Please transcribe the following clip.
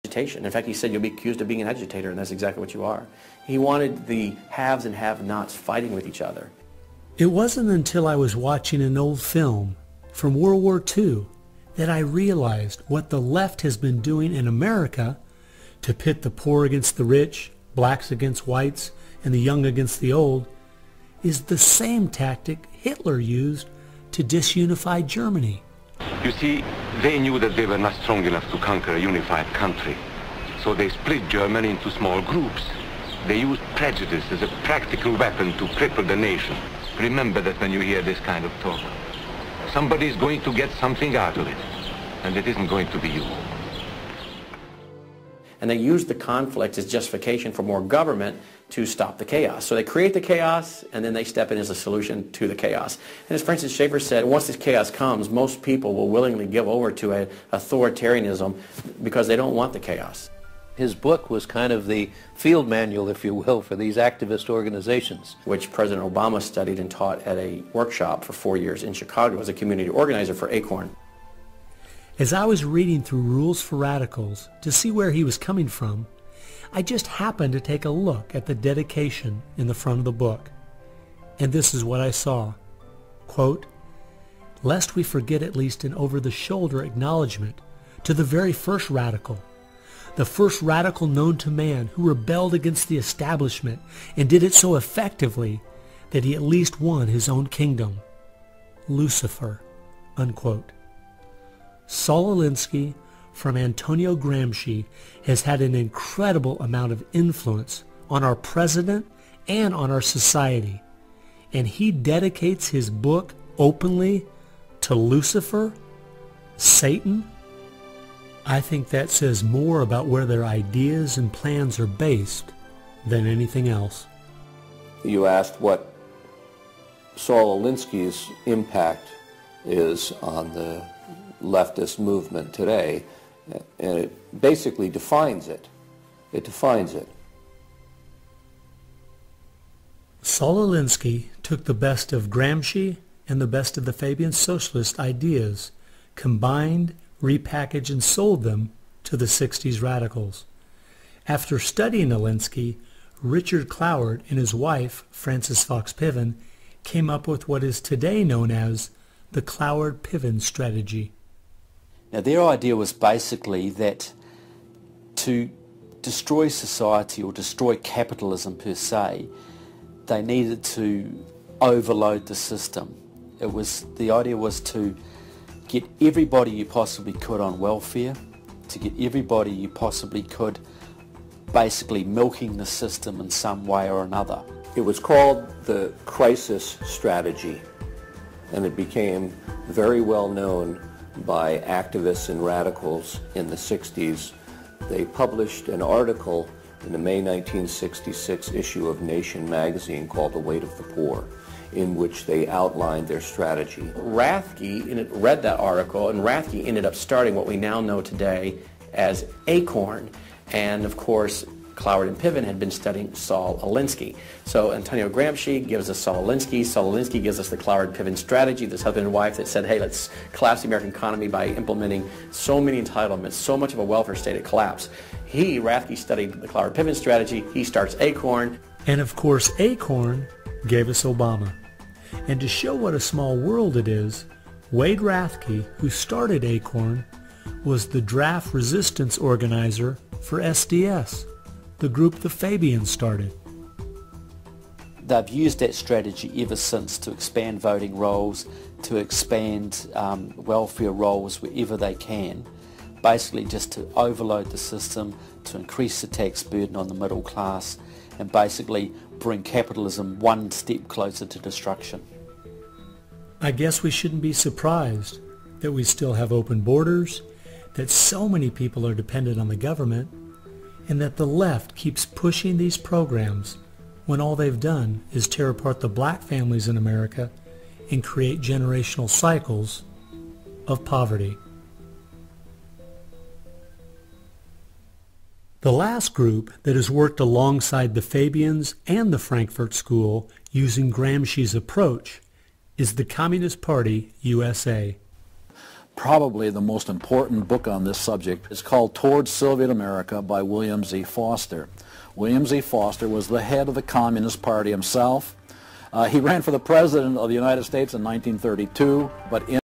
agitation. In fact, he said you'll be accused of being an agitator, and that's exactly what you are. He wanted the haves and have-nots fighting with each other. It wasn't until I was watching an old film from World War II that I realized what the left has been doing in America to pit the poor against the rich, blacks against whites, and the young against the old is the same tactic Hitler used to disunify Germany. You see, they knew that they were not strong enough to conquer a unified country. So they split Germany into small groups. They used prejudice as a practical weapon to cripple the nation. Remember that when you hear this kind of talk. Somebody is going to get something out of it, and it isn't going to be you. And they use the conflict as justification for more government to stop the chaos. So they create the chaos, and then they step in as a solution to the chaos. And as Francis Schaeffer said, once this chaos comes, most people will willingly give over to an authoritarianism because they don't want the chaos. His book was kind of the field manual, if you will, for these activist organizations. Which President Obama studied and taught at a workshop for 4 years in Chicago as a community organizer for ACORN. As I was reading through Rules for Radicals to see where he was coming from, I just happened to take a look at the dedication in the front of the book. And this is what I saw. Quote, "Lest we forget at least an over-the-shoulder acknowledgement to the very first radical, the first radical known to man who rebelled against the establishment and did it so effectively that he at least won his own kingdom. Lucifer." Unquote. Saul Alinsky from Antonio Gramsci has had an incredible amount of influence on our president and on our society, and he dedicates his book openly to Lucifer, Satan. I think that says more about where their ideas and plans are based than anything else. You asked what Saul Alinsky's impact is on the leftist movement today, and it basically defines it. It defines it. Saul Alinsky took the best of Gramsci and the best of the Fabian socialist ideas, combined, repackaged, and sold them to the 60s radicals. After studying Alinsky, Richard Cloward and his wife, Frances Fox Piven, came up with what is today known as the Cloward-Piven strategy. Now, their idea was basically that to destroy society or destroy capitalism per se, they needed to overload the system. The idea was to get everybody you possibly could on welfare, to get everybody you possibly could basically milking the system in some way or another. It was called the crisis strategy, and it became very well known by activists and radicals in the 60s. They published an article in the May 1966 issue of Nation magazine called The Weight of the Poor, in which they outlined their strategy. Rathke read that article, and Rathke ended up starting what we now know today as ACORN. And of course, Cloward and Piven had been studying Saul Alinsky. So Antonio Gramsci gives us Saul Alinsky. Saul Alinsky gives us the Cloward-Piven strategy, this husband and wife that said, hey, let's collapse the American economy by implementing so many entitlements, so much of a welfare state at collapse. Rathke studied the Cloward-Piven strategy. He starts ACORN. And of course, ACORN gave us Obama. And to show what a small world it is, Wade Rathke, who started ACORN, was the draft resistance organizer for SDS, the group the Fabians started. They've used that strategy ever since to expand voting rolls, to expand welfare rolls wherever they can, basically just to overload the system, to increase the tax burden on the middle class, and basically bring capitalism one step closer to destruction. I guess we shouldn't be surprised that we still have open borders, that so many people are dependent on the government, and that the left keeps pushing these programs when all they've done is tear apart the black families in America and create generational cycles of poverty. The last group that has worked alongside the Fabians and the Frankfurt School using Gramsci's approach is the Communist Party USA. probably the most important book on this subject. It's called Towards Soviet America by William Z. Foster. William Z. Foster was the head of the Communist Party himself. He ran for the President of the United States in 1932, but in